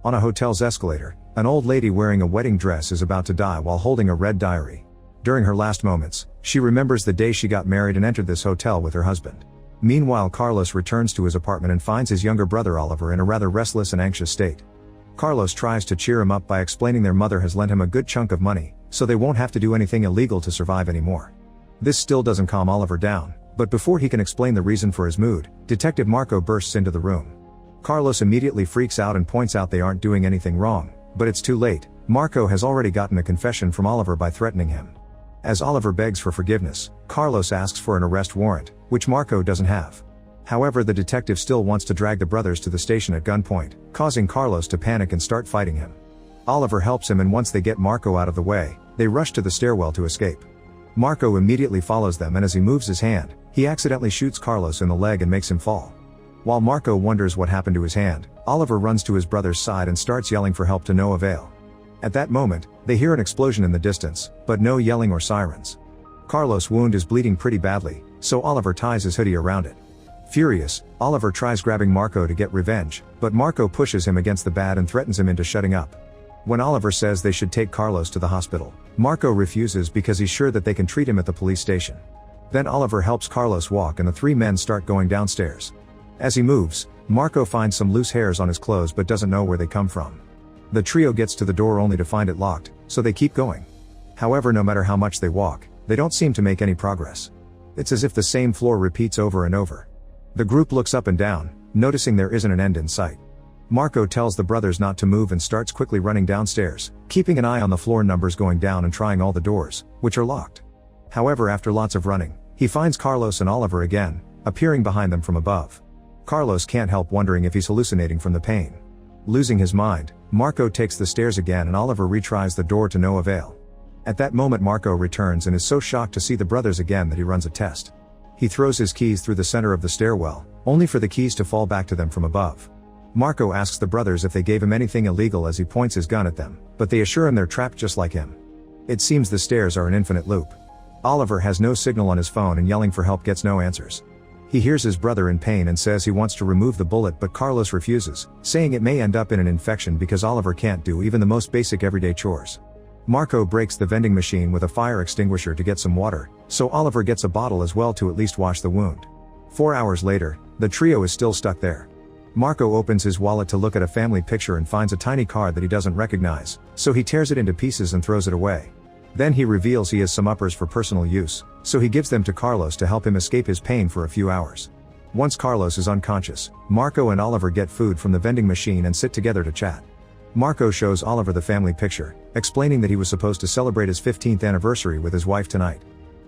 On a hotel's escalator, an old lady wearing a wedding dress is about to die while holding a red diary. During her last moments, she remembers the day she got married and entered this hotel with her husband. Meanwhile, Carlos returns to his apartment and finds his younger brother Oliver in a rather restless and anxious state. Carlos tries to cheer him up by explaining their mother has lent him a good chunk of money, so they won't have to do anything illegal to survive anymore. This still doesn't calm Oliver down, but before he can explain the reason for his mood, Detective Marco bursts into the room. Carlos immediately freaks out and points out they aren't doing anything wrong, but it's too late. Marco has already gotten a confession from Oliver by threatening him. As Oliver begs for forgiveness, Carlos asks for an arrest warrant, which Marco doesn't have. However, the detective still wants to drag the brothers to the station at gunpoint, causing Carlos to panic and start fighting him. Oliver helps him, and once they get Marco out of the way, they rush to the stairwell to escape. Marco immediately follows them, and as he moves his hand, he accidentally shoots Carlos in the leg and makes him fall. While Marco wonders what happened to his hand, Oliver runs to his brother's side and starts yelling for help to no avail. At that moment, they hear an explosion in the distance, but no yelling or sirens. Carlos' wound is bleeding pretty badly, so Oliver ties his hoodie around it. Furious, Oliver tries grabbing Marco to get revenge, but Marco pushes him against the bed and threatens him into shutting up. When Oliver says they should take Carlos to the hospital, Marco refuses because he's sure that they can treat him at the police station. Then Oliver helps Carlos walk and the three men start going downstairs. As he moves, Marco finds some loose hairs on his clothes but doesn't know where they come from. The trio gets to the door only to find it locked, so they keep going. However, no matter how much they walk, they don't seem to make any progress. It's as if the same floor repeats over and over. The group looks up and down, noticing there isn't an end in sight. Marco tells the brothers not to move and starts quickly running downstairs, keeping an eye on the floor numbers going down and trying all the doors, which are locked. However, after lots of running, he finds Carlos and Oliver again, appearing behind them from above. Carlos can't help wondering if he's hallucinating from the pain. Losing his mind, Marco takes the stairs again and Oliver retries the door to no avail. At that moment, Marco returns and is so shocked to see the brothers again that he runs a test. He throws his keys through the center of the stairwell, only for the keys to fall back to them from above. Marco asks the brothers if they gave him anything illegal as he points his gun at them, but they assure him they're trapped just like him. It seems the stairs are an infinite loop. Oliver has no signal on his phone and yelling for help gets no answers. He hears his brother in pain and says he wants to remove the bullet, but Carlos refuses, saying it may end up in an infection because Oliver can't do even the most basic everyday chores. Marco breaks the vending machine with a fire extinguisher to get some water, so Oliver gets a bottle as well to at least wash the wound. 4 hours later, the trio is still stuck there. Marco opens his wallet to look at a family picture and finds a tiny card that he doesn't recognize, so he tears it into pieces and throws it away. Then he reveals he has some uppers for personal use, so he gives them to Carlos to help him escape his pain for a few hours. Once Carlos is unconscious, Marco and Oliver get food from the vending machine and sit together to chat. Marco shows Oliver the family picture, explaining that he was supposed to celebrate his 15th anniversary with his wife tonight.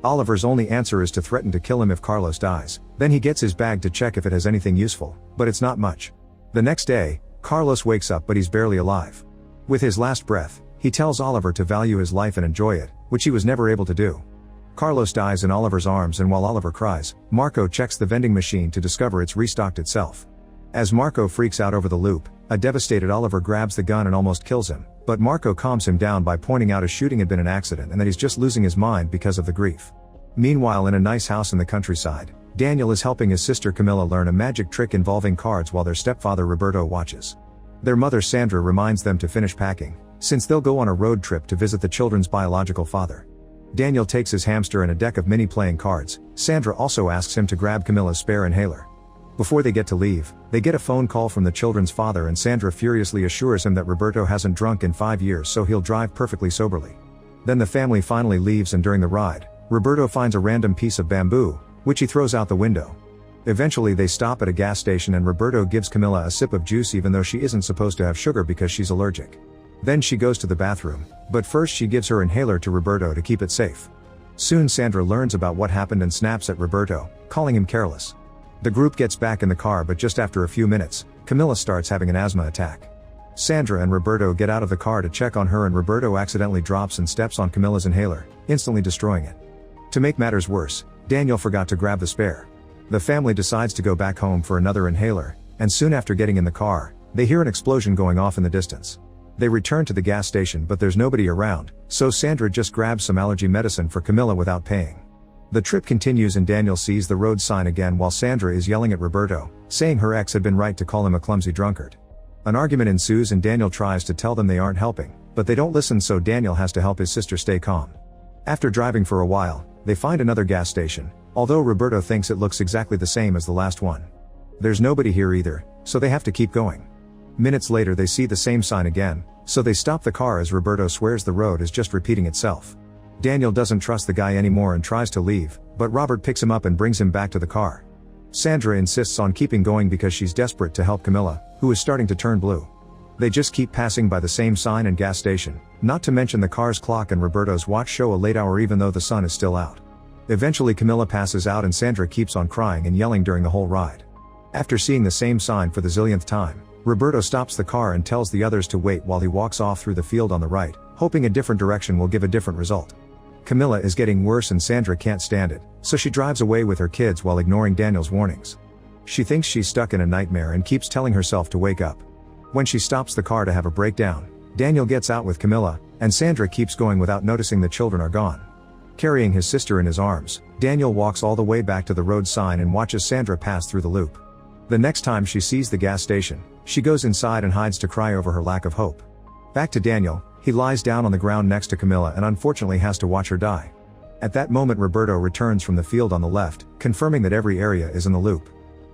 Oliver's only answer is to threaten to kill him if Carlos dies. Then he gets his bag to check if it has anything useful, but it's not much. The next day, Carlos wakes up but he's barely alive. With his last breath, he tells Oliver to value his life and enjoy it, which he was never able to do. Carlos dies in Oliver's arms, and while Oliver cries, Marco checks the vending machine to discover it's restocked itself. As Marco freaks out over the loop, a devastated Oliver grabs the gun and almost kills him, but Marco calms him down by pointing out his shooting had been an accident and that he's just losing his mind because of the grief. Meanwhile, in a nice house in the countryside, Daniel is helping his sister Camilla learn a magic trick involving cards while their stepfather Roberto watches. Their mother Sandra reminds them to finish packing, since they'll go on a road trip to visit the children's biological father. Daniel takes his hamster and a deck of mini playing cards. Sandra also asks him to grab Camilla's spare inhaler. Before they get to leave, they get a phone call from the children's father, and Sandra furiously assures him that Roberto hasn't drunk in 5 years, so he'll drive perfectly soberly. Then the family finally leaves, and during the ride, Roberto finds a random piece of bamboo, which he throws out the window. Eventually they stop at a gas station and Roberto gives Camilla a sip of juice even though she isn't supposed to have sugar because she's allergic. Then she goes to the bathroom, but first she gives her inhaler to Roberto to keep it safe. Soon Sandra learns about what happened and snaps at Roberto, calling him careless. The group gets back in the car, but just after a few minutes, Camilla starts having an asthma attack. Sandra and Roberto get out of the car to check on her, and Roberto accidentally drops and steps on Camilla's inhaler, instantly destroying it. To make matters worse, Daniel forgot to grab the spare. The family decides to go back home for another inhaler, and soon after getting in the car, they hear an explosion going off in the distance. They return to the gas station, but there's nobody around, so Sandra just grabs some allergy medicine for Camilla without paying. The trip continues and Daniel sees the road sign again while Sandra is yelling at Roberto, saying her ex had been right to call him a clumsy drunkard. An argument ensues and Daniel tries to tell them they aren't helping, but they don't listen, so Daniel has to help his sister stay calm. After driving for a while, they find another gas station, although Roberto thinks it looks exactly the same as the last one. There's nobody here either, so they have to keep going. Minutes later they see the same sign again, so they stop the car as Roberto swears the road is just repeating itself. Daniel doesn't trust the guy anymore and tries to leave, but Robert picks him up and brings him back to the car. Sandra insists on keeping going because she's desperate to help Camilla, who is starting to turn blue. They just keep passing by the same sign and gas station, not to mention the car's clock and Roberto's watch show a late hour even though the sun is still out. Eventually Camilla passes out and Sandra keeps on crying and yelling during the whole ride. After seeing the same sign for the zillionth time, Roberto stops the car and tells the others to wait while he walks off through the field on the right, hoping a different direction will give a different result. Camilla is getting worse and Sandra can't stand it, so she drives away with her kids while ignoring Daniel's warnings. She thinks she's stuck in a nightmare and keeps telling herself to wake up. When she stops the car to have a breakdown, Daniel gets out with Camilla, and Sandra keeps going without noticing the children are gone. Carrying his sister in his arms, Daniel walks all the way back to the road sign and watches Sandra pass through the loop. The next time she sees the gas station, she goes inside and hides to cry over her lack of hope. Back to Daniel, he lies down on the ground next to Camilla and unfortunately has to watch her die. At that moment Roberto returns from the field on the left, confirming that every area is in the loop.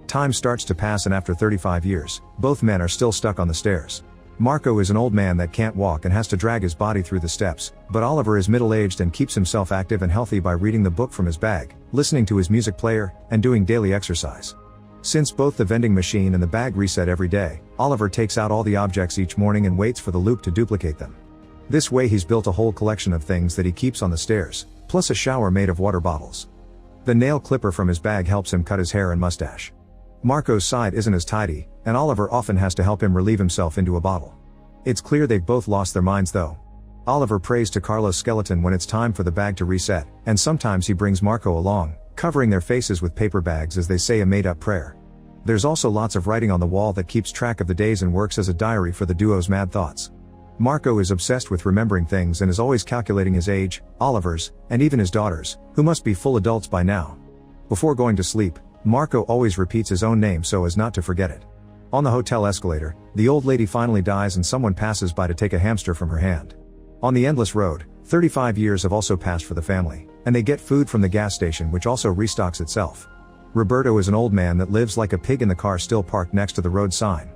Time starts to pass and after 35 years, both men are still stuck on the stairs. Marco is an old man that can't walk and has to drag his body through the steps, but Oliver is middle-aged and keeps himself active and healthy by reading the book from his bag, listening to his music player, and doing daily exercise. Since both the vending machine and the bag reset every day, Oliver takes out all the objects each morning and waits for the loop to duplicate them. This way he's built a whole collection of things that he keeps on the stairs, plus a shower made of water bottles. The nail clipper from his bag helps him cut his hair and mustache. Marco's side isn't as tidy, and Oliver often has to help him relieve himself into a bottle. It's clear they've both lost their minds though. Oliver prays to Carlos' skeleton when it's time for the bag to reset, and sometimes he brings Marco along, covering their faces with paper bags as they say a made-up prayer. There's also lots of writing on the wall that keeps track of the days and works as a diary for the duo's mad thoughts. Marco is obsessed with remembering things and is always calculating his age, Oliver's, and even his daughter's, who must be full adults by now. Before going to sleep, Marco always repeats his own name so as not to forget it. On the hotel escalator, the old lady finally dies and someone passes by to take a hamster from her hand. On the endless road, 35 years have also passed for the family, and they get food from the gas station which also restocks itself. Roberto is an old man that lives like a pig in the car still parked next to the road sign.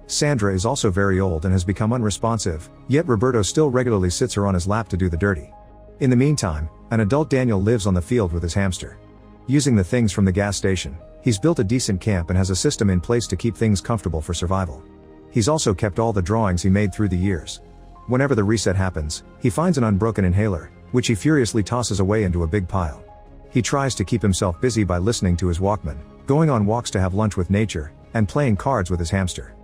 Sandra is also very old and has become unresponsive, yet Roberto still regularly sits her on his lap to do the dirty. In the meantime, an adult Daniel lives on the field with his hamster. Using the things from the gas station, he's built a decent camp and has a system in place to keep things comfortable for survival. He's also kept all the drawings he made through the years. Whenever the reset happens, he finds an unbroken inhaler, which he furiously tosses away into a big pile. He tries to keep himself busy by listening to his Walkman, going on walks to have lunch with nature, and playing cards with his hamster.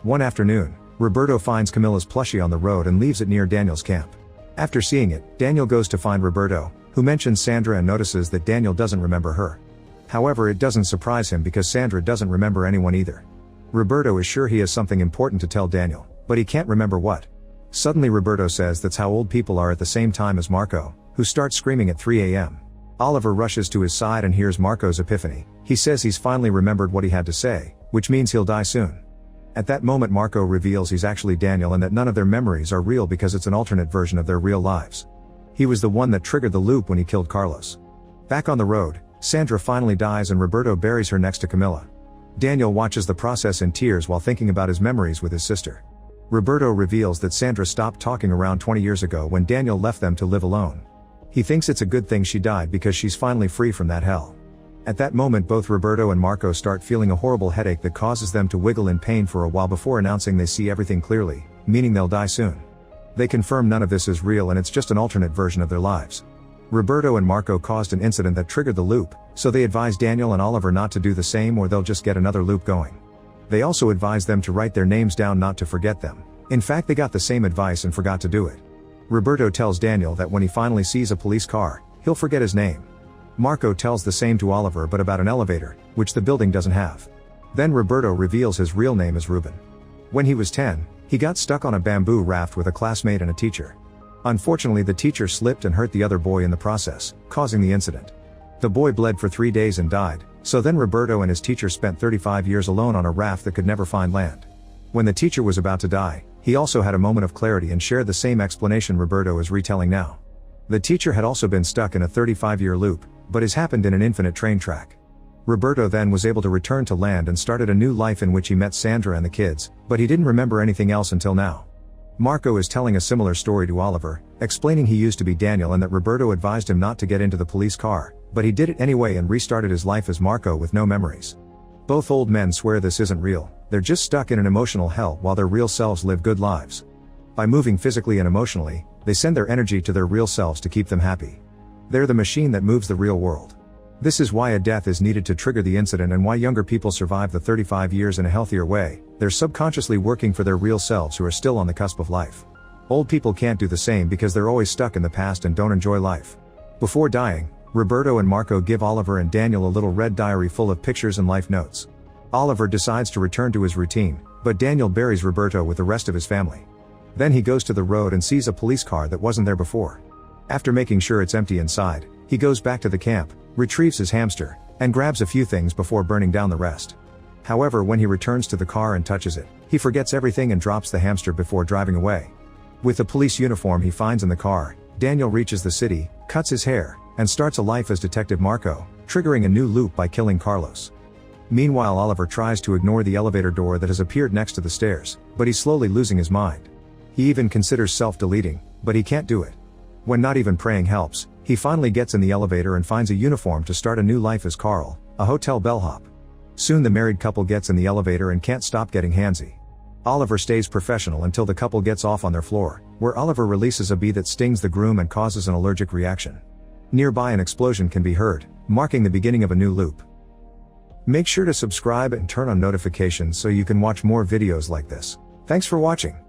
One afternoon, Roberto finds Camilla's plushie on the road and leaves it near Daniel's camp. After seeing it, Daniel goes to find Roberto, who mentions Sandra and notices that Daniel doesn't remember her. However, it doesn't surprise him because Sandra doesn't remember anyone either. Roberto is sure he has something important to tell Daniel, but he can't remember what. Suddenly Roberto says that's how old people are at the same time as Marco, who starts screaming at 3 a.m. Oliver rushes to his side and hears Marco's epiphany. He says he's finally remembered what he had to say, which means he'll die soon. At that moment Marco reveals he's actually Daniel and that none of their memories are real because it's an alternate version of their real lives. He was the one that triggered the loop when he killed Carlos. Back on the road, Sandra finally dies and Roberto buries her next to Camilla. Daniel watches the process in tears while thinking about his memories with his sister. Roberto reveals that Sandra stopped talking around 20 years ago when Daniel left them to live alone. He thinks it's a good thing she died because she's finally free from that hell. At that moment both Roberto and Marco start feeling a horrible headache that causes them to wiggle in pain for a while before announcing they see everything clearly, meaning they'll die soon. They confirm none of this is real and it's just an alternate version of their lives. Roberto and Marco caused an incident that triggered the loop, so they advise Daniel and Oliver not to do the same or they'll just get another loop going. They also advise them to write their names down not to forget them. In fact, they got the same advice and forgot to do it. Roberto tells Daniel that when he finally sees a police car, he'll forget his name. Marco tells the same to Oliver but about an elevator, which the building doesn't have. Then Roberto reveals his real name is Ruben. When he was 10, he got stuck on a bamboo raft with a classmate and a teacher. Unfortunately, the teacher slipped and hurt the other boy in the process, causing the incident. The boy bled for 3 days and died, so then Roberto and his teacher spent 35 years alone on a raft that could never find land. When the teacher was about to die, he also had a moment of clarity and shared the same explanation Roberto is retelling now. The teacher had also been stuck in a 35-year loop, but his happened in an infinite train track. Roberto then was able to return to land and started a new life in which he met Sandra and the kids, but he didn't remember anything else until now. Marco is telling a similar story to Oliver, explaining he used to be Daniel and that Roberto advised him not to get into the police car, but he did it anyway and restarted his life as Marco with no memories. Both old men swear this isn't real, they're just stuck in an emotional hell while their real selves live good lives. By moving physically and emotionally, they send their energy to their real selves to keep them happy. They're the machine that moves the real world. This is why a death is needed to trigger the incident and why younger people survive the 35 years in a healthier way. They're subconsciously working for their real selves who are still on the cusp of life. Old people can't do the same because they're always stuck in the past and don't enjoy life. Before dying, Roberto and Marco give Oliver and Daniel a little red diary full of pictures and life notes. Oliver decides to return to his routine, but Daniel buries Roberto with the rest of his family. Then he goes to the road and sees a police car that wasn't there before. After making sure it's empty inside, he goes back to the camp, retrieves his hamster, and grabs a few things before burning down the rest. However, when he returns to the car and touches it, he forgets everything and drops the hamster before driving away. With the police uniform he finds in the car, Daniel reaches the city, cuts his hair, and starts a life as Detective Marco, triggering a new loop by killing Carlos. Meanwhile, Oliver tries to ignore the elevator door that has appeared next to the stairs, but he's slowly losing his mind. He even considers self-deleting, but he can't do it. When not even praying helps, he finally gets in the elevator and finds a uniform to start a new life as Carl, a hotel bellhop. Soon the married couple gets in the elevator and can't stop getting handsy. Oliver stays professional until the couple gets off on their floor, where Oliver releases a bee that stings the groom and causes an allergic reaction. Nearby an explosion can be heard, marking the beginning of a new loop. Make sure to subscribe and turn on notifications so you can watch more videos like this. Thanks for watching.